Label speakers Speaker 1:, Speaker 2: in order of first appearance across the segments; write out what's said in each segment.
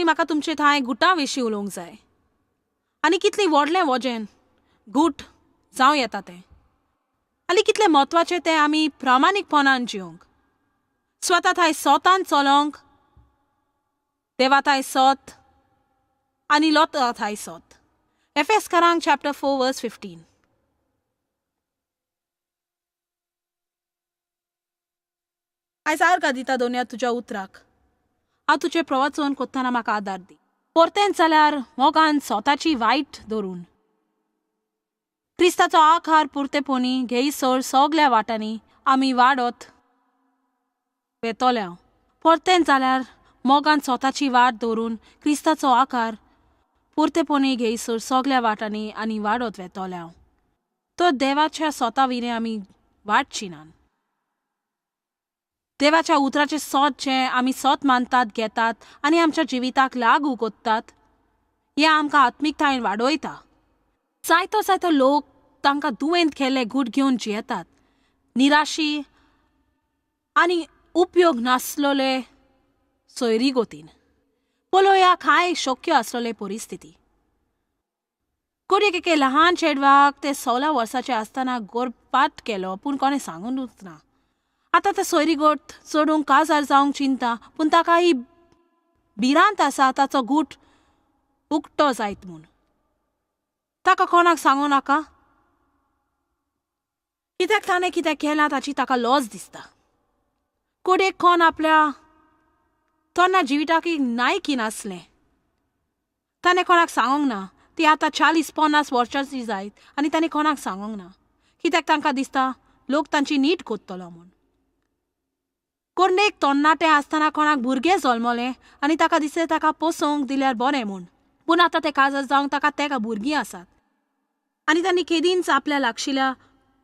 Speaker 1: म्हाका तुमचे थंय गुटा विशीं उलोवंक जाय आनी कितली व्हडलें वजेन गूट जावं येता तें आनी कितलें म्हत्वाचें तें आमी प्रामाणीकपणान जिवंक स्वता थंय सोतान चलोवंक देवा थंय सोत आनी लोत थंय सोत. एफेसकारांक चॅप्टर 4 वर्स 15. आयज आर्गां दिता दोनया तुज्या उतराक. हांव तुजें प्रवचन कोत्ताना म्हाका आदार दी. परतेंच जाल्यार मोगान स्वताची वायट धरून क्रिस्ताचो आकार पुर्तेपणी घेयसर सगल्या वाटांनी आमी वाडत वेतोल्या. परतेंच जाल्यार मोगान स्वताची वाट धरून क्रिस्ताचो आकार पुर्तेपणी घेयसर सगल्या वाटांनी आनी वाडत वेतोल्या. तो देवाच्या स्वता विने आमी वाडचिनान. देवाच्या उतराचे सोत जे आमी सोत मानतात घेतात आनी आमच्या जिविताक लागू कोत्तात हें आमकां आत्मीकतायेन वाडयता. जायतो लोक तांकां दुयेंत केल्ले गूट घेवन जियेतात, निराशी आनी उपयोग नासलोले सोयरी गोतीन. पळोवया कांय शक्य आसलोले परिस्थिती. कोणेक एके ल्हान चेडवाक ते 16 वर्साचे आसतना गर्भपात केलो पूण कोणें सांगूनच ना. आतां ते सोयरी गोठ चडूंक काजार जावंक चिंता पूण ताका ही भिरांत आसा ताचो गूट उक्तो जायत म्हूण. ताका कोणाक सांगूं नाका कित्याक ताणें कितें केलां ताची ताका लॉस दिसता. कोडेक कोण आपल्या तोन्ना जिविताक नायकी नासलें ताणें कोणाक सांगूंक ना. ती आतां 40-50 वर्सांची जायत आनी ताणें कोणाक सांगूंक ना कित्याक तांकां दिसता लोक तांची नीट कोत्तलो म्हूण. कोणेक तरणाटें आसतना कोणाक भुरगें जल्मलें आनी ताका दिसलें ताका पोसोवंक दिल्यार बरें म्हूण. पूण आतां तें काजार जावंक ताका भुरगीं आसात आनी तांणी केदींच आपल्या लागशिल्ल्या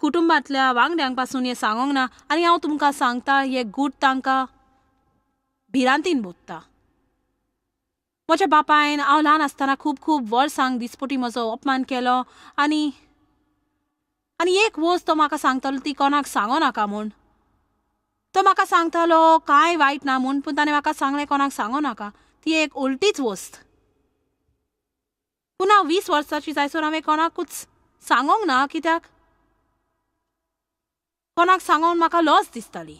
Speaker 1: कुटुंबांतल्या वांगड्यांक पासून हें सांगूंक ना. आनी हांव तुमकां सांगता हे गूट तांकां भिरांतीन बोत्ता. म्हज्या बापायन हांव ल्हान आसतना खूब वर्सांक दिसपटी म्हजो अपमान केलो आनी एक वस्त तो म्हाका सांगतालो ती कोणाक सांगो नाका म्हूण. तो म्हाका सांगतालो कांय वायट ना म्हूण पूण ताणें म्हाका सांगलें कोणाक सांगो नाका. ती एक उलटीच वस्त. पूण हांव 20 वर्सांची जायसर हांवें कोणाकूच सांगोंक ना कित्याक कोणाक सांगून म्हाका लॉस दिसताली.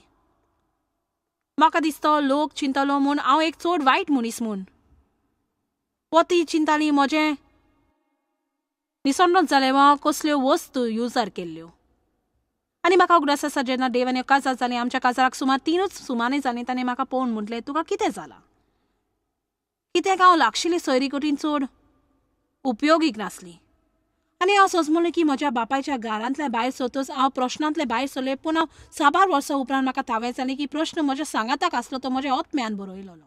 Speaker 1: म्हाका दिसतो लोक चिंतलो म्हूण हांव एक चड वायट मनीस म्हूण. ती चिंताली म्हजें निसंडोच जालें वा कसल्यो वस्तू युजार केल्ल्यो. आनी म्हाका उगडास आसा जेन्ना देवान काजार जालें आमच्या काजाराक सुमार 3 सुमाने जालीं ताणें म्हाका पळोवन म्हटलें तुका कितें जालां. कित्याक हांव लागशिल्ली सोयरी कठीण चड उपयोगीक नासली आनी हांव सोजमलें की म्हज्या बापायच्या घरांतल्या भायर सरतच हांव प्रश्नांतले भायर सरलें. पूण हांव 6 वर्सां उपरांत म्हाका थावें जालें की प्रश्न म्हज्या सांगाताक आसलो तो म्हज्या आत्म्यान बरयलोलो.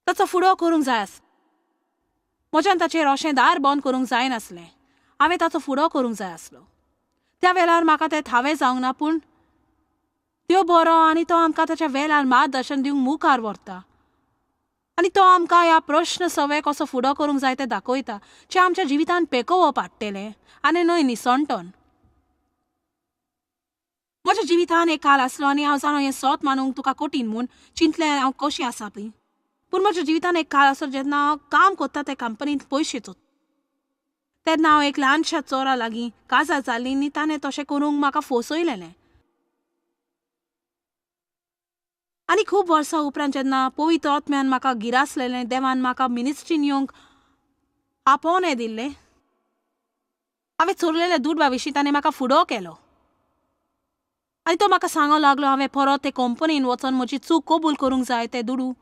Speaker 1: ताचो फुडो करूंक जाय आसलो. म्हज्यान ताचेर अशें दार बंद करूंक जाय नासलें. हांवें ताचो फुडो करूंक जाय आसलो. त्या वेळार म्हाका तें थावें जावंक ना पूण त्यो बरो आनी तो आमकां ताच्या वेळार मार्गदर्शन दिवंक मुखार व्हरता आनी तो आमकां ह्या प्रश्न सवे कसो फुडो करूंक जाय तें दाखयता जें आमच्या जिवितान पेकोवप हाडटलें आनी न्हय निसंटोन. म्हज्या जिवितान एक काल आसलो आनी हांव जाणो हें सोत मानूंक तुका कठीण म्हूण चिंतलें हांव कशी आसा पळय. पूण म्हज्या जिवितान एक काळ आसलो जेन्ना हांव काम कोत्ता ते कंपनींत पयशे चोत तेन्ना हांव एक ल्हानशा चोरा लागीं काजार जाल्ली आनी ताणें तशें करूंक म्हाका फोसयलेलें. आनी खूब वर्सां उपरांत जेन्ना पवित्र आत्म्यान म्हाका गिरासलेलें देवान म्हाका मिनिस्ट्रीन येवंक आपोवणें दिल्लें हांवें चोरलेल्या दुडवा विशीं ताणें म्हाका फुडो केलो आनी तो म्हाका सांगूंक लागलो हांवें परत ते कंपनीन वचोन म्हजी चूक कबूल करूंक जाय. तें दुडू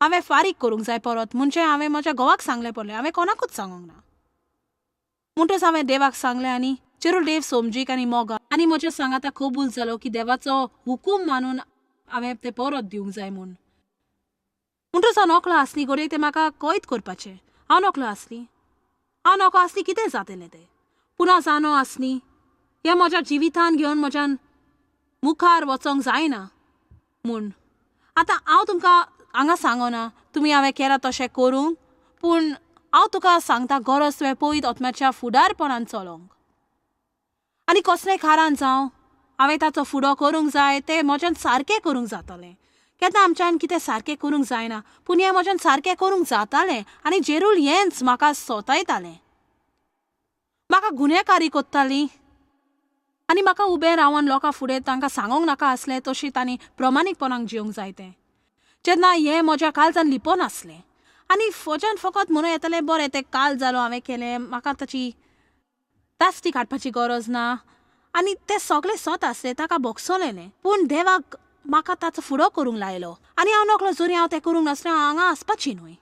Speaker 1: हांवें फारीक करूंक जाय परत म्हणजे हांवें म्हज्या घोवाक सांगलें पडलें. हांवें कोणाकूच सांगूंक ना. म्हणटच हांवें देवाक सांगलें आनी चेरूल देव समजीक आनी मोगा आनी म्हज्या सांगाता कबूल जालो की देवाचो हुकूम मानून हांवें तें परत दिवंक जाय म्हूण. म्हणटच हांव नोकलो आसली घडये तें म्हाका कैद करपाचें. हांव नोकलो आसली कितें जातलें तें. पूण हांव जाणो आसली हें म्हज्या जिवितान घेवन म्हज्यान मुखार वचोंक जायना म्हूण. आतां हांव तुमकां हांगा सांगना तुमी हांवें केलां तशें करूंक पूण हांव तुका सांगता गरज तुवें पयत आत्म्याच्या फुडारपणान चलोंक आनी कसलें कारण जावं हांवें ताचो फुडो करूंक जाय तें म्हज्यान सारकें करूंक जातलें केन्ना आमच्यान कितें सारकें करूंक जायना, पूण हें म्हज्यान सारकें करूंक जातालें आनी जेरूल हेंच म्हाका सोतायतालें. म्हाका गुन्हेगारी कोत्ताली आनी म्हाका उबें रावन लोकां फुडें तांकां सांगूंक नाका आसलें तशी तांणी प्रमाणीकपणान जिवंक जाय तें. जेन्ना हें म्हज्या काळजान लिपोन आसलें आनी म्हज्यान फकत म्हणून येतालें बरें तें काल जालो हांवें केलें, म्हाका ताची तास्ती काडपाची गरज ना आनी तें सगळें सोत आसलें ताका बोगसोलेलें. पूण देवाक म्हाका ताचो फुडो करूंक लायलो आनी हांव नकळो जोरी हांव तें करूंक नासलें हांगा आसपाची न्हय.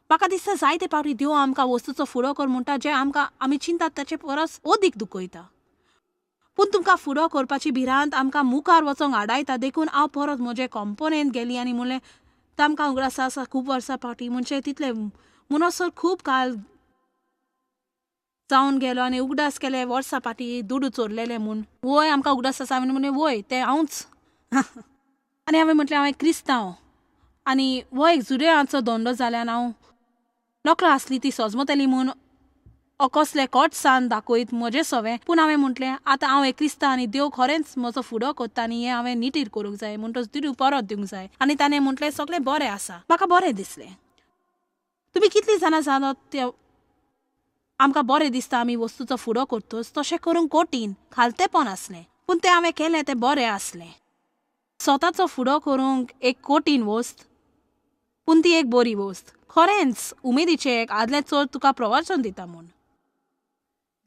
Speaker 1: म्हाका दिसता जायते फावटी देव आमकां वस्तूचो फुडो कर म्हणटा जें आमी चिंतात ताचे परस ओदीक दुखयता. पूण तुमकां फुडो करपाची भिरांत आमकां मुखार वचोंक आडायता. देखून हांव परत म्हजे कंपनींत गेली आनी म्हणलें तामकां उगडास आसा खूब वर्सां फावटी म्हणजे तितलें म्हणसर खूब काळ जावन गेलो आनी उगडास केले वर्सां फाटी दुडू चोरलेले म्हूण. वय आमकां उगडास आसा हांवें म्हणलें वय तें हांवच आनी हांवें म्हटलें हांवें क्रिस्तांव आनी हो एक जुडेवाचो धोंडो जाल्यान हांव नकळो आसली ती सोजमतली म्हूण कसले कोटसान दाखयत म्हजें सवें. पूण हांवें म्हटलें आतां हांव एक क्रिस्तांव आनी देव खरेंच म्हजो फुडो करता आनी हें हांवें निटीर करूंक जाय म्हणटच तिडू परत दिवंक जाय. आनी ताणें म्हटलें सगळें बरें आसा. म्हाका बरें दिसलें. तुमी कितलीं जाणां जाणत तें आमकां बरें दिसता आमी वस्तूचो फुडो करतोच तशें करूंक कोटीन खालतेपण आसलें, पूण तें हांवें केलें तें बरें आसलें. स्वताचो फुडो करूंक एक कोटीन वस्त पूण ती एक बरी वस्त. खरेंच उमेदीचें एक आदलें चोर तुका प्रवचन दिता म्हूण.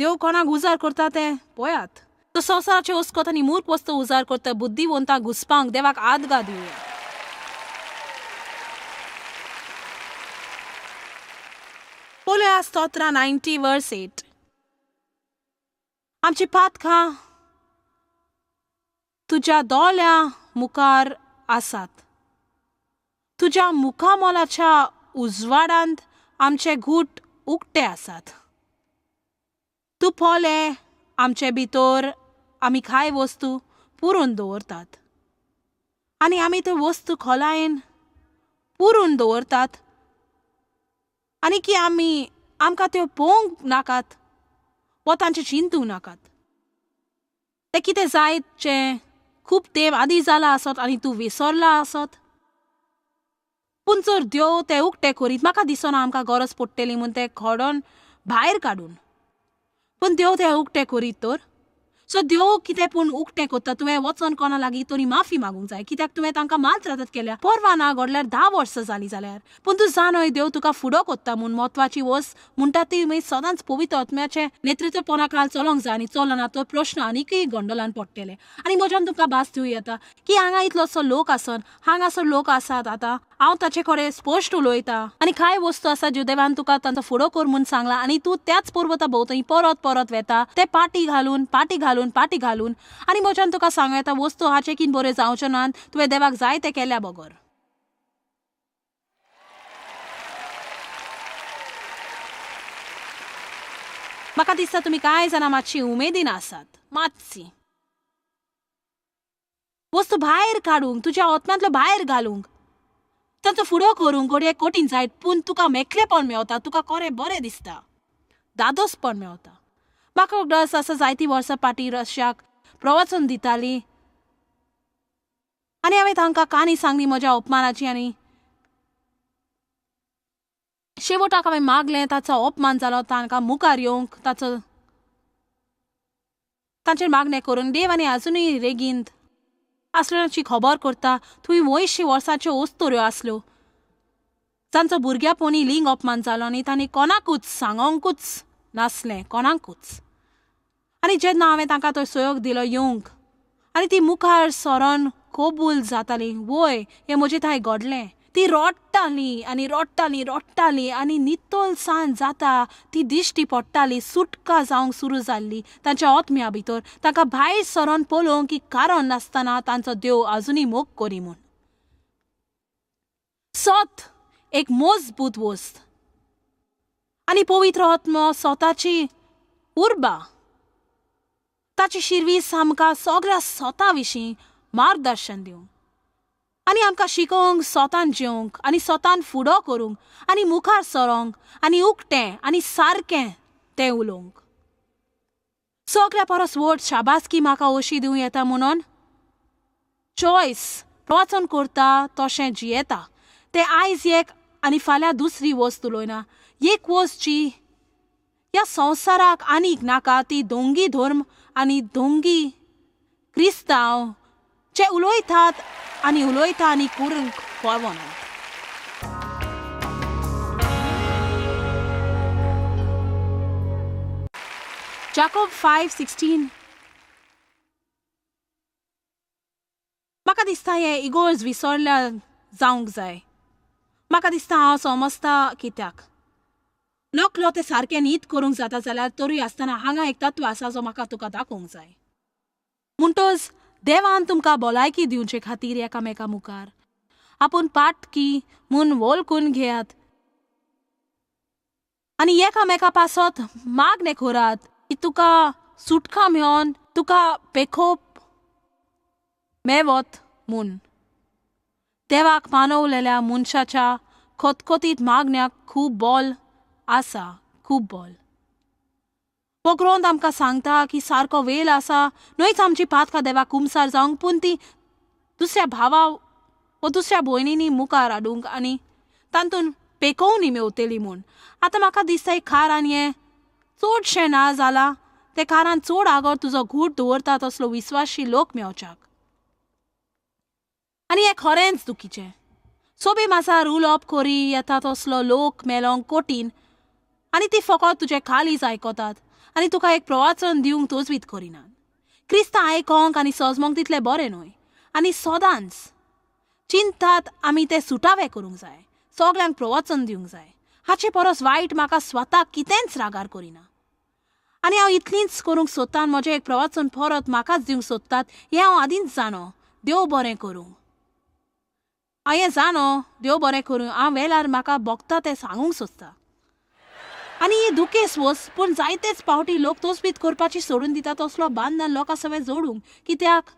Speaker 1: देव कोणाक उजार करता तें पळयात. तो संवसाराचे वस्कोत आनी मूर्ख वस्तू उजार करता बुद्धिवंतांक घुसपावंक देवाक आदगा दिवया. पळोवया स्तोत्रां 90 वर्स 8. आमची पातखां तुज्या दोळ्या मुखार आसात. तुज्या मुखामोलाच्या उजवाडांत आमचे घूट उक्ते आसात. तूं पोले आमचे भितर आमी कांय वस्तू पुरून दवरतात आनी आमी त्यो वस्तू खोलायेन पुरून दवरतात आनी की आमकां त्यो पळोवंक नाकात वा तांचे चिंतूंक नाकात. तें कितें जायतचें खूब तेंप आदीं जाला आसत आनी तूं विसरला आसत. पूण जर देव तें उक्तें करीत म्हाका दिसना आमकां गरज पडटली म्हूण तें खोडोन भायर काडून. पूण देव तें उक्तें करीत तर सो देव कितें पूण उक्तें करता तुवें वचोन कोणा लागीं तरी माफी मागूंक जाय कित्याक तुवें तांकां मालत्रातात केल्या. परवा ना घडल्यार 10 वर्सां जालीं जाल्यार पूण तूं जाणय देव तुका फुडो करता म्हूण महत्वाची वस्त म्हणटा ती सदांच पवित्र आत्म्याचें नेतृत्वपणा काल चलोंक जाय आनी चलना तो प्रश्न आनीकय गोंडलान पडटले. आनी म्हज्यान तुमकां भास दिवं येता की हांगा इतलोसो लोक आसन हांगासर लोक आसात आतां हांव ताचे कडेन स्पश्ट उलयतां आनी कांय वस्तू आसा ज्यो देवान तुका तांचो फुडो कर म्हूण सांगला आनी तूं त्याच पर्वता भोंवतणी परत परत वेता ते पाटी घालून आनी म्हज्यान तुका सांगूं येता वस्तू हाचे कीन बऱ्यो जावच्यो नात तुवें देवाक जाय तें केल्या बगर. म्हाका दिसता तुमी कांय जाणां मातशी उमेदीन आसात. मातशी वस्तू भायर काडूंक तुज्या आत्म्यांतलो भायर घालूंक तांचो फुडो करूंक घडये कठीण जायत पूण तुका मेकलेपण मेवता. तुका खरें बरें दिसता. दादोसपण मेवता. म्हाका उगडास आसा जायतीं वर्सां फाटीं रश्याक प्रवचन दिताली आनी हांवें तांकां काणी सांगली म्हज्या अपमानाची आनी शेवटाक हांवें मागलें ताचो अपमान जालो तांकां मुखार येवंक तांचेर मागणें करून देव आनी आजुनूय रेगींत आसल्याची खबर करता. थंय 80 वर्साच्यो ओस्तोऱ्यो आसल्यो जांचो भुरग्यापणी लिंग अपमान जालो आनी तांणी कोणाकूच सांगोंकूच नासलें कोणाकूच. आनी जेन्ना हांवें तांकां तो सयोग दिलो येवंक आनी ती मुखार सरोन कबूल जाताली वय हें म्हजें थंय घडलें. ती रोडटाली आनी नितोल सांज जाता ती दिश्टी पडटाली सुटका जावंक सुरू जाल्ली तांच्या आत्म्या भितर. तांकां भायर सरोन पळोवंक की कारण नासतना तांचो देव आजुनूय मोग करी म्हूण. सोत एक मजबूत वस्त आनी पवित्र आत्मो स्वताची उर्बा ताची शिरवीस आमकां सगळ्या सोता विशीं मार्गदर्शन दिवंक आनी आमकां शिकोवंक सोतान जेवंक आनी सोतान फुडो करूंक आनी मुखार सरोंक आनी उक्तें आनी सारकें तें उलोवंक. सगळ्या परस व्हड शाबासकी म्हाका अशी दिवं येता म्हणून चॉयस प्रवचन करता तशें जियेता ते आयज एक आनी फाल्यां दुसरी वस्त उलोयना. एक वस्त जी ह्या संवसाराक आनीक नाका ती दोंगी धर्म आनी दोंगी क्रिस्तांव जे उलोयतात आनी उलोयता आनी करूंक पावना. जाकोब 5:16 म्हाका दिसता हे इगोर्ज विसरल्या जावंक जाय. म्हाका दिसता हांव समजता कित्याक नकलो ते सारकें न्हीद करूंक जाता जाल्यार तरी आसतना हांगा एक तत्व आसा जो म्हाका तुका दाखोवंक जाय. म्हणटच देवान तुमकां भलायकी दिवचे खातीर एकामेका मुखार आपूण पाटकी म्हूण वळखून घेयात आनी एकामेका पासत मागणे करात की तुका सुटका मेळोन तुका पेखोप मेवत म्हूण. देवाक मानवलेल्या मनशाच्या खतखतीत मागण्याक खूब बोल आसा, खूब बोल. हो ग्रंथ आमकां सांगता की सारको वेळ आसा न्हयच आमची पातकां देवाक कुमसार जावंक पूण ती दुसऱ्या भावा वा दुसऱ्या भयणींनी मुखार हाडूंक आनी तातूंत पेखोवनी मेवतली म्हूण. आतां म्हाका दिसता एक खारान हें चडशें ना जालां ते खारान चड आगोर तुजो घूट दवरता तसलो विस्वासी लोक मेवच्याक. आनी हें खरेंच दुखीचें. सोबी मासार उलोवप करी येता तसलो लोक मेलोंक कठीण आनी ती फकत तुजे खालीच आयकतात आनी तुका एक प्रवचन दिवंक तोजवीत करिनात. क्रिस्तां आयकोंक आनी सजमोंक तितलें बरें न्हय आनी सदांच चिंतात आमी ते सुटावे करूंक जाय, सगल्यांक प्रवचन दिवंक जाय. हाचे परस वायट म्हाका स्वताक कितेंच रागार करिना. आनी हांव इतलींच करूंक सोदतां म्हजें एक प्रवचन परत म्हाकाच दिवंक सोदतात हें हांव आदींच जाणो. देव बरें करूं. हांवें जाणो देव बरें करूं. हांव वेल्यार म्हाका भोगता तें सांगूंक सोदता. आनी ही दुखेस वस्त पूण जायतेच पावटी लोक तोजवीत करपाची सोडून दितात तसलो बांदन लोकां सवय जोडूंक कित्याक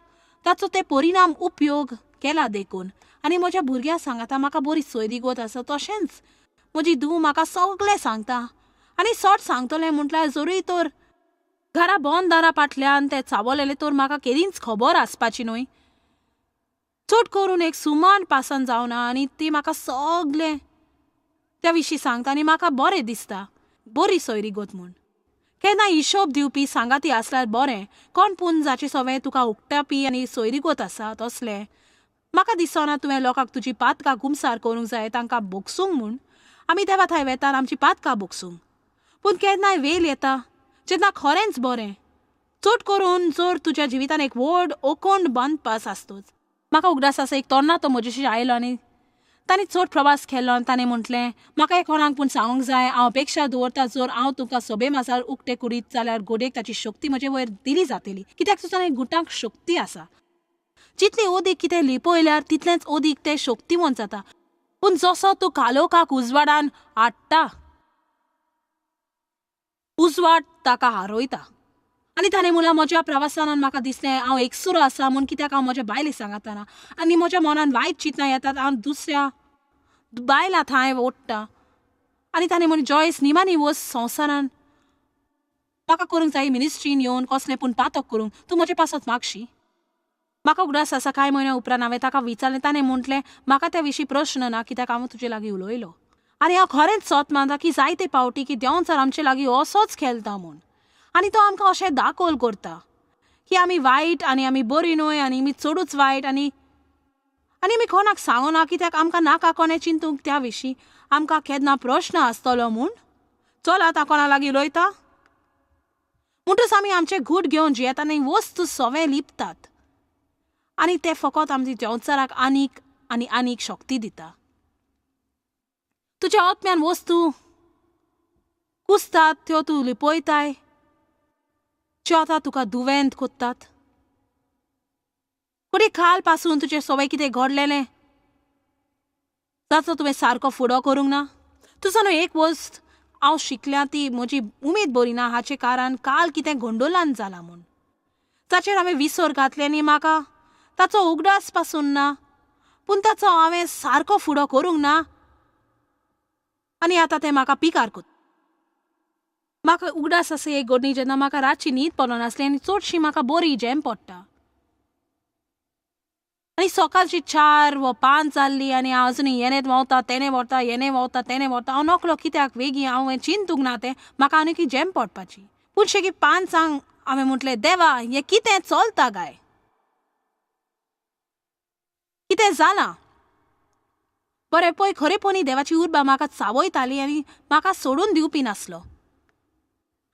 Speaker 1: ताचो ते परिणाम उपयोग केला देखून. आनी म्हज्या भुरग्यांक सांगता म्हाका बरी सोयरीगत आसा तशेंच म्हजी धूव म्हाका सगळें सांगता आनी सट सांगतलें म्हटल्यार जरूय तर घरा बंद दारा फाटल्यान ते चाबलेले तर म्हाका केदींच खबर आसपाची न्हय. चड करून एक सुमान पासन जावना आनी ती म्हाका सगळें त्या विशीं सांगता आनी म्हाका बरें दिसता बरी सोयरीगत म्हूण. केन्ना हिशोब दिवपी सांगाती आसल्यार बरें कोण पूण जाचे सवय तुका उक्तापी आनी सोयरीगत आसा तसलें म्हाका दिसना तुवें लोकांक तुजी पातकां गुमसार करूंक जाय तांकां बोगसूंक म्हूण. आमी देवा थंय वेतात आमची पातकां बोगसूंक. पूण केन्नाय वेळ येता जेन्ना खरेंच बरें चड करून जर तुज्या जिवितान एक व्हड ओकोंड बांदपास आसतोच. म्हाका उगडास आसा एक तरणाटो म्हजेशी आयलो आनी तांणी चड प्रवास केलो आनी ताणें म्हटलें म्हाका एक कोणाक पूण सांगूंक जाय हांव अपेक्षा दवरता जर हांव तुका सोबे मासार उक्तें करीत जाल्यार गोडेक ताची शक्ती म्हजे वयर दिली जातली कित्याक तुज्या गुटांक शक्ती आसा. जितली ओदीक कितें लिपयल्यार तितलेंच ओदीक तें शक्तिवंत जाता. पूण जसो तूं कालोखाक उजवाडान हाडटा उजवाड ताका हारोयता. आनी ताणें म्हणल्यार म्हज्या प्रवासान म्हाका दिसलें हांव एकसुरो आसा म्हूण कित्याक हांव म्हज्या बायलेक सांगतना आनी म्हज्या मनान वायट चिंतनां येतात हांव दुसऱ्या बायलां थंय ओडटा. आनी ताणें म्हणलें जॉयस निमानी वस्त संवसारान म्हाका करूंक जाय मिनिस्ट्रीन येवन कसलें पूण पातक करूंक तूं म्हजे पासत मागशी. म्हाका उगडास आसा कांय म्हयन्या उपरांत हांवें ताका विचारलें. ताणें म्हटलें म्हाका त्या विशीं प्रश्न ना कित्याक हांव तुजे लागीं उलयलो. आनी हांव खरेंच सत मानता की जायते पावटी की देंवचार जर आमचे लागीं असोच खेळटा म्हूण आनी तो आमकां अशें दाखोल करता की आमी वायट आनी आमी बरी न्हय आनी आमी चडूच वायट आनी आमी कोणाक सांगना कित्याक आमकां नाका कोणें चिंतूंक त्या विशीं आमकां केन्ना प्रश्न आसतलो म्हूण. चल आतां कोणा लागीं उलयता म्हणटच आमी आमचे घूट घेवन जियेता आनी वस्त सवय लिपतात आनी ते फकत आमच्या देंवचाराक आनीक आनी आनीक शक्ती दिता. तुज्या आत्म्यान वस्तू कुसतात त्यो तूं लिपयताय ज्यो आतां तुका दुवेंत कोत्तात. फुडें काल पासून तुजे सवय कितें घडलेलें जाचो तुवें सारको फुडो करूंक ना. तुजो न्हू एक वस्त हांव शिकल्यां ती म्हजी उमेद बरी ना हाचे कारण काल कितें गोंडोलान जालां म्हूण ताचेर हांवें विसर घातले आनी म्हाका ताचो उगडास पासून ना पूण ताचो हांवें सारको फुडो करूंक ना आनी आतां तें म्हाका पिकार कोत्ता. म्हाका उगडास आसा एक घडणी जेन्ना म्हाका रातची न्हीद पडनासली आनी चडशी म्हाका बरी झेम पडटा आणि सकाळची 4 व 5 जाल्ली आणि हांव अजुनूय येनेत वोंवता तेने वोरता येने वोंवता तेने वोरता. हांव नकलो कित्याक वेगीं हांवें चिंतूंक ना तें म्हाका आनी की जेम पडपाची. पूण शेगी 5 हांवें म्हटलें देवा हें कितें चलता काय, कितें जालां. बरें पळय खरेपणी देवाची उर्बा म्हाका चावयताली आनी म्हाका सोडून दिवपी नासलो.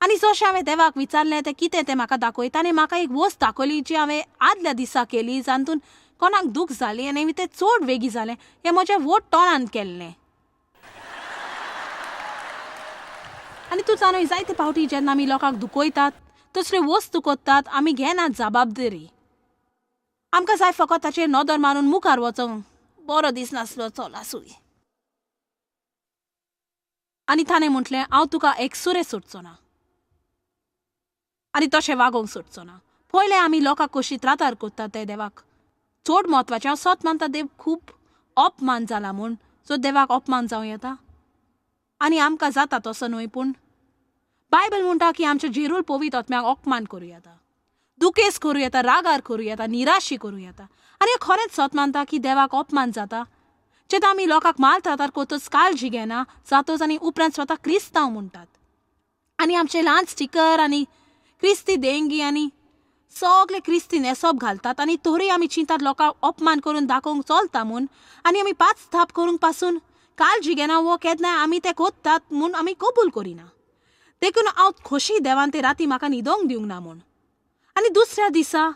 Speaker 1: आनी जशें हांवें देवाक विचारलें तें कितें तें म्हाका दाखयता आनी म्हाका एक वस्त दाखयली जी हांवें आदल्या दिसा केली, जातून कोणाक दूख जाली आनी तें चड वेगीं जालें. हें म्हज्या व्हड तोंडान केल्लें. आनी तूं जाणय जायते फावटी जेन्ना आमी लोकांक दुखयतात, तसल्यो वस्तू कोत्तात, आमी घेनात जबाबदारी. आमकां जाय फकत ताचेर नदर मारून मुखार वचूंक, बरो दिसनासलो चल आसूय. आनी ताणें म्हटलें हांव तुका एकसुरे सोडचो ना आनी तशें वागोवंक सोडचो ना. पयलें आमी लोकांक कशी त्रातार कोत्तात तें देवाक चड म्हत्वाचें. हांव सत मानता देव खूब अपमान जाला म्हूण, सो देवाक अपमान जावं येता आनी आमकां जाता तसो न्हय. पूण बायबल म्हणटा की आमच्या झेरूल पवित्र आत्म्याक अपमान करूं येता, दुखेस करूं येता, रागार करूं येता, निराशी करूं येता. आनी हांव खरेंच सत मानता की देवाक अपमान जाता जेन्ना आमी लोकांक मारतात कोतच काळजी घेना जातोच आनी उपरांत स्वता क्रिस्तांव म्हणटात आनी आमचे ल्हान स्टिकर आनी क्रिस्ती देंगी आनी सगळे क्रिस्ती नेसप घालतात आनी तोरी आमी चिंतात लोकांक अपमान करून दाखोवंक चलता म्हूण. आनी आमी 5 थाप करूंक पासून काळजी घेना वो केन्नाय आमी ते कोत्तात म्हूण आमी कबूल करिना. देखून हांव खोशी देवान ते राती म्हाका न्हिदोंक दिवंक ना म्हूण. आनी दुसऱ्या दिसा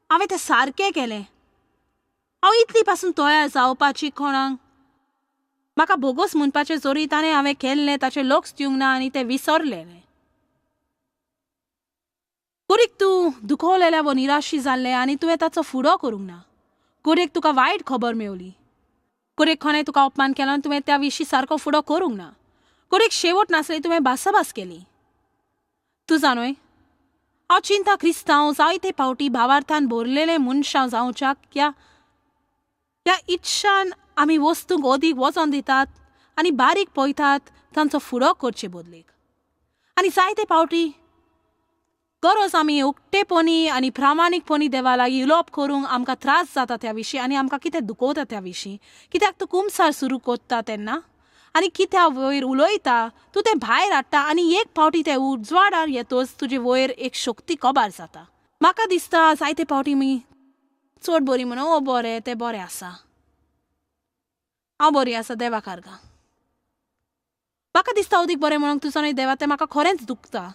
Speaker 1: हांवें तें सारकें केलें. हांव इतली पासून तयार जावपाची कोणाक म्हाका बोगस म्हणपाचे जोरी ताणें हांवें केल्लें ताचें लक्ष दिवंक ना आनी तें विसरलेलें. कुडीक तूं दुखवलेल्या व निराशी जाल्लें आनी तुवें ताचो फुडो करूंक ना. कुडीक तुका वायट खबर मेवली, कुडीक कोणें तुका अपमान केलो आनी तुवें त्या विशीं सारको फुडो करूंक ना. कुडीक शेवट नासली तुवें भासाभास केली. तूं जाणय हांव चिंता क्रिस्तांव जायते फावटी भावार्थान भरलेले मनशां जावच्याक ह्या इच्छान आमी वस्तूंक अदीक वचोन दितात आनी बारीक पळयतात तांचो फुडो करचे बदलेक. आनी जायते फावटी गरज आमी उक्तेपणी आनी प्रामाणीकपणी देवा लागीं उलोवप करूंक आमकां त्रास जाता त्या विशीं आनी आमकां कितें दुखोवता त्या विशीं. कित्याक तूं कुमसार सुरू कोत्ता तेन्ना आनी कित्या वयर उलयता तूं तें भायर हाडटा आनी एक फावटी तें उजवाडार येतोच तुजे वयर एक शक्ती कबार जाता. म्हाका दिसता जायते फावटी मी चड बरी म्हणून ओ बरें तें बरें आसा, हांव बरी आसा देवा कारगा. म्हाका दिसता अदीक बरें म्हणून तुजो न्हय देवा तें म्हाका खरेंच दुखता,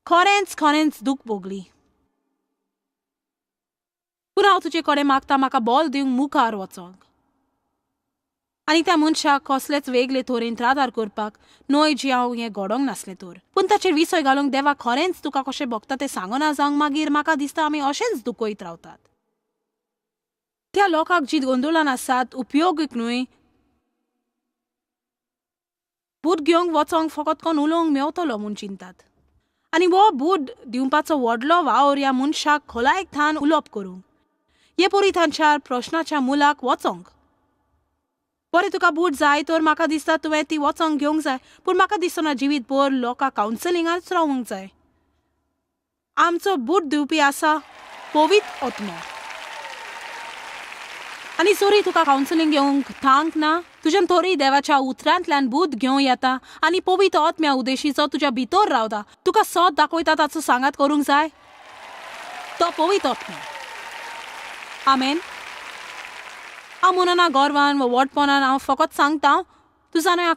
Speaker 1: खरेंच दूख भोगली. पूण हांव तुजे कडेन मागता म्हाका बोल दिवंक मुखार वचोंक आनी त्या मनशाक कसलेच वेगळे तोरेन त्रादार करपाक न्हय जी हांव हें घडोवंक नासलें तर. पूण ताचेर विसय घालूंक देवा खरेंच तुका कशें भोगता तें सांगना जावंक मागीर म्हाका दिसता आमी अशेंच दुखयत रावतात. त्या लोकांक जी गोंदोलान आसात उपयोगीक न्हय, बूट घेवंक वचोंक फकत कोण उलोवंक मेवतलो म्हूण चिंतात आनी वो बूट दिवपाचो व्हडलो वावर ह्या मनशाक खोलायक थान उलोवप करूंक हे परी तांच्या प्रश्नाच्या मुलाक वचोंक. बरें तुका बूट जाय तर म्हाका दिसता तुवें ती वचोंक घेवंक जाय. पूण म्हाका दिसना जिवीतभर लोकांक कावन्सिलिंगाच रावूंक जाय. आमचो बूट दिवपी आसा पवित्र आत्मा आनी जोरी तुका कावन्सिलिंग घेवंक थांक ना तुज्यान तोरी देवाच्या उतरांतल्यान बूट घेवं येता आनी पवित्र आत्म्या उदेशीचो तुज्या भितर रावता. तुका सत दाखयता ताचो सांगात करूंक जाय तो पवित्र आत्मा. आमेन. हांव म्हणना गर्वान वा वडपणान, हांव फकत सांगता तूं जाणा हांव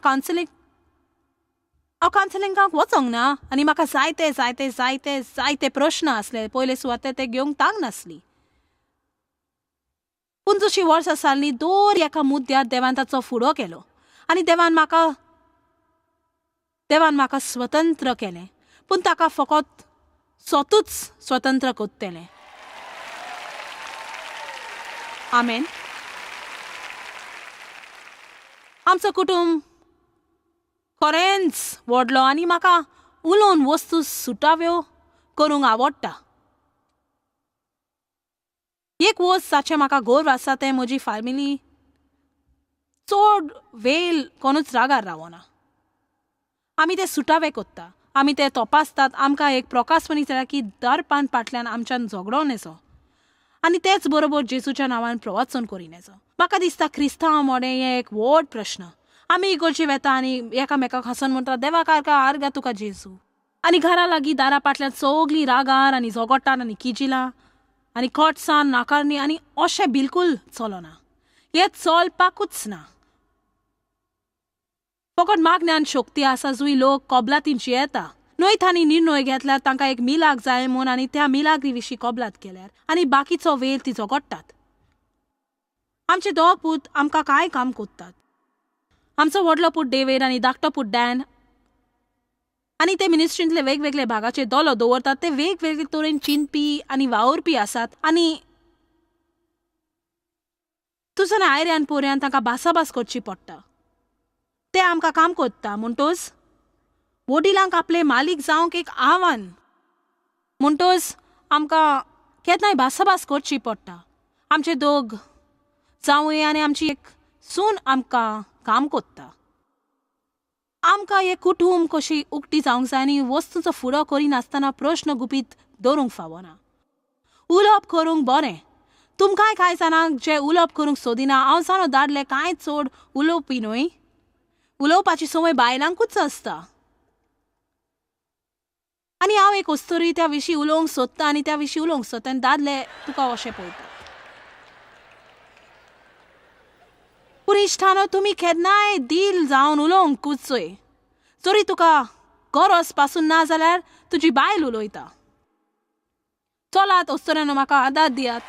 Speaker 1: कावन्सिलिंगाक वचोंक ना आनी म्हाका जायते जायते जायते जायते प्रश्न आसले पयले सुवाते ते घेवंक थांग नासली. पूण जशी वर्सां जाल्लीं दर एका मुद्द्यार देवान ताचो फुडो केलो आनी देवान म्हाका स्वतंत्र केलें. पूण ताका फकत स्वतूच स्वतंत्र कोत्तेलें. आमेन. आमचो कुटुंब खरेंच व्हडलो आनी म्हाका उलोवन वस्तू सुटाव्यो करूंक आवडटा. एक वस्त जाचें म्हाका गर्व आसा तें म्हजी फॅमिली चड वेळ कोणूच रागार रावना. आमी ते सुटावे कोत्ता, आमी ते तपासतात. आमकां एक प्रकाशपणी जाता की दरपान फाटल्यान आमच्यान झगडो नजो आनी तेच बरोबर जेजूच्या नांवान प्रवचन करून येचो. म्हाका दिसता क्रिस्तांव मोडे हे एक व्हड प्रश्न. आमी इगोर्जी वेता आनी एकामेकाक हसून म्हणटा देवा कारका आर्गा तुका जेजू. आनी घरा लागीं दारा फाटल्यान सगलीं रागार आनी झगडटात आनी किजिलां आनी खोटसाण नाकारणी आनी अशें बिलकूल चलना. हें चलपाकूच ना. फकत मागण्यान शक्ती आसा जुंय लोक कबलातीन जियेता. न्हय तांणी निर्णय घेतल्यार तांकां एक मिलाग जाय म्हूण आनी त्या मिलाग्री विशीं कबलात केल्यार आनी बाकीचो वेळ ती झगडटात. आमचे दोग पूत आमकां काय काम कोत्तात. आमचो व्हडलो पूत डेव्हिड आनी धाकटो पूत डॅन आनी ते मिनिस्ट्रींतले वेगवेगळे भागाचे दोलो दवरतात. ते वेगवेगळे तरेन चिंतपी आनी वावुरपी आसात आनी तुजन आयऱ्यान पोऱ्यान तांकां भासाभास करची पडटा. ते आमकां काम कोत्ता म्हणटोच वडिलांक आपले मालीक जावंक एक आव्हान म्हणटोच आमकां केन्नाय भासाभास करची पडटा. आमचे दोग जावंय आनी आमची एक सून आमकां काम कोत्ता. आमकां हे कुटुंब कशी उक्ती जावंक जाय आनी वस्तूंचो फुडो करिनासतना प्रश्न गुपीत दवरूंक फावना. उलोवप करूंक बरें. तुमकांय कांय जाणांक जे उलोवप करूंक सोदिना. हांव जाणो दादले कांय चड उलोवपी न्हय. उलोवपाची संवय बायलांकूच आसता आनी हांव एक वस्तुरी त्या विशीं उलोवंक सोदता आनी त्या विशीं उलोवंक सोदता आनी दादले तुका अशें पळयता. पूण इश्टानो तुमी केन्नाय दिल जावन उलोवंकूच जाय. जरी तुका गरज पासून ना जाल्यार तुजी बायल उलयता. चलात अस्तरानो म्हाका आदार दियात.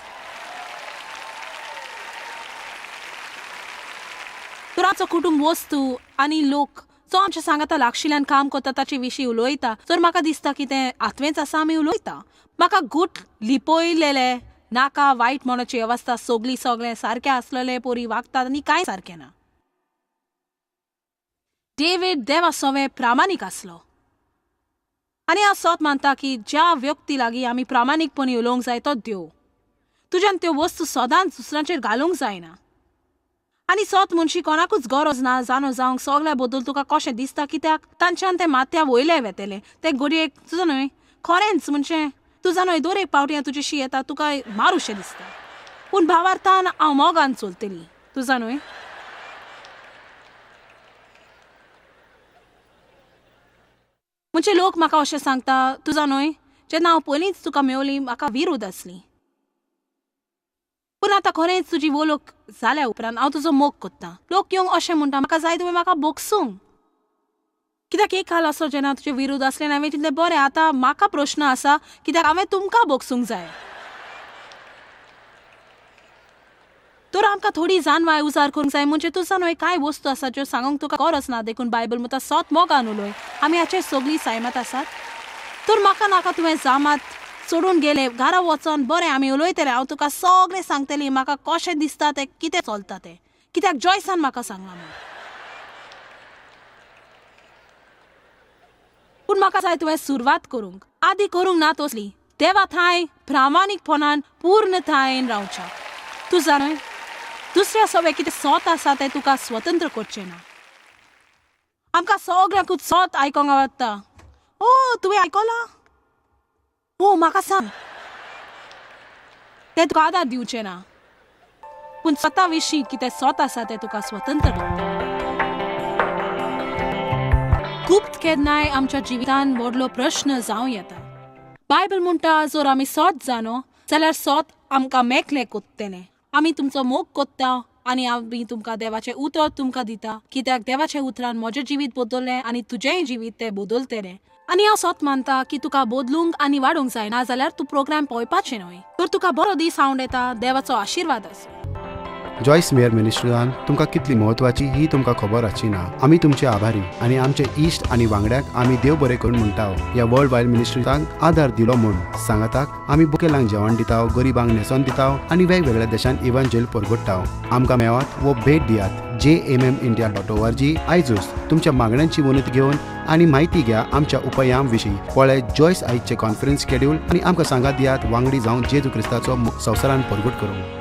Speaker 1: तर आमचो कुटुंब वस्तू आनी लोक जो आमच्या सांगाता लागशिल्ल्यान काम करता ताचे विशीं उलयता. तर म्हाका दिसता की तें आत्मेच आसा आमी उलयता. म्हाका गूट लिपयलेले नाका वायट मनाची अवस्था सगळें सारकें आसलेले पोरी वागतात आनी कांय सारकें ना. डेव्हिड देवा सवे प्रामाणीक आसलो आनी हांव सोत मानता की ज्या व्यक्ती लागीं आमी प्रामाणीकपणी उलोवंक जाय तो देव. तुज्यान त्यो वस्तू सदांच दुसऱ्यांचेर घालूंक जायना आनी सोत म्हणशी कोणाकूच गरज ना जाणो जावंक सगळ्या बद्दल तुका कशें दिसता कित्याक तांच्यान ते माथ्या वयले वेतेले. ते घडयेक तुजो न्हय खरेंच म्हणजे तुजा न्हय दर एक पावटी तुजेशी येता तुका मारूशें दिसता. पूण भावार्थान हांव मोगान चलतली तुजा न्हय. म्हणजे लोक म्हाका अशें सांगता तुजा न्हय जेन्ना हांव पयलींच तुका मेवली म्हाका विरोध आसली. पूण आतां खरेंच तुजी वळख जाल्या उपरांत हांव तुजो मोग कोत्ता. लोक येवंक अशें म्हणटा म्हाका जाय तुवें म्हाका बोगसूंक. कित्याक एक काल असो जेन्ना तुजे विरोध आसले आनी हांवें चिंतलें बरें आतां म्हाका प्रश्न आसा कित्याक हांवें तुमकां बोगसूंक जाय. तर आमकां थोडी जानवाय उजार करूंक जाय. म्हणजे तुजो न्हय कांय वस्तू आसा ज्यो सांगूंक तुका गरज ना देखून बायबल म्हणटा सोत मोगान उलय. आमी हाचेर सगळीं सहमत आसात. तर म्हाका नाका तुवें जामात सोडून गेले घरा वचोन बरें आमी उलयतले. हांव तुका सगळें सांगतली म्हाका कशें दिसता तें कितें चलता तें कित्याक जॉयसान म्हाका सांगलां म्हूण. पूण म्हाका जाय तुवें सुरवात करूंक आदी करूंक ना तसली देवा थंय प्रामाणीकपणान पूर्णतायेन रावच्या. तूं जाणय दुसऱ्या सगळें कितें सोत आसा तें तुका स्वतंत्र करचें ना. आमकां सगळ्यांकूच सोत आयकोंक आवडटा. ओ तुवें आयकलां? ओ म्हाका सांग. तें तुका आदार दिवचें ना. पूण स्वता विशीं कितें सोत आसा तें तुका स्वतंत्र करता. गुप्त केन्नाय आमच्या जिवितान व्हडलो प्रश्न जावं येता. बायबल म्हणटा जर आमी सोत जालो जाल्यार सोत आमकां मेकलें कोत्तेलें. आमी तुमचो मोग कोत्ता आनी आमी तुमकां देवाचें उतर तुमकां दिता कित्याक देवाच्या उतरान म्हजें जिवीत बदललें आनी तुजेंय जिवीत तें बदलतलें. आनी हांव सोत मानता की तुका बदलूंक आनी वाडूंक जाय ना जाल्यार तूं प्रोग्राम पळोवपाचें न्हय. तर तुका बरो दीस हांव येता. देवाचो आशिर्वाद आसूं.
Speaker 2: जॉयस मेयर मिनिस्ट्रीन तुमकां कितली म्हत्वाची ही तुमकां खबर आसची ना. आमी तुमचे आभारी आनी आमचे इश्ट आनी वांगड्याक आमी देव बरें करून म्हणटा. ह्या वर्ल्ड वायड मिनिस्ट्रींक आदार दिलो म्हूण सांगाताक आमी बुकेलांक जेवण दिता गरीबांक न्हेसोन दिता आनी वेगवेगळ्या देशांत इव्हँजल परगट्टा. आमकां मेळात वो भेट दियात jmmindia.org. आयजूच तुमच्या मागण्यांची वणूत घेवन आनी म्हायती घ्या आमच्या उपायां विशीं. पळय जॉयस आयजचे कॉन्फरन्स शेड्यूल आनी आमकां सांगात दियात वांगडी जावन जेजू क्रिस्ताचो संवसारान परगट करूंक.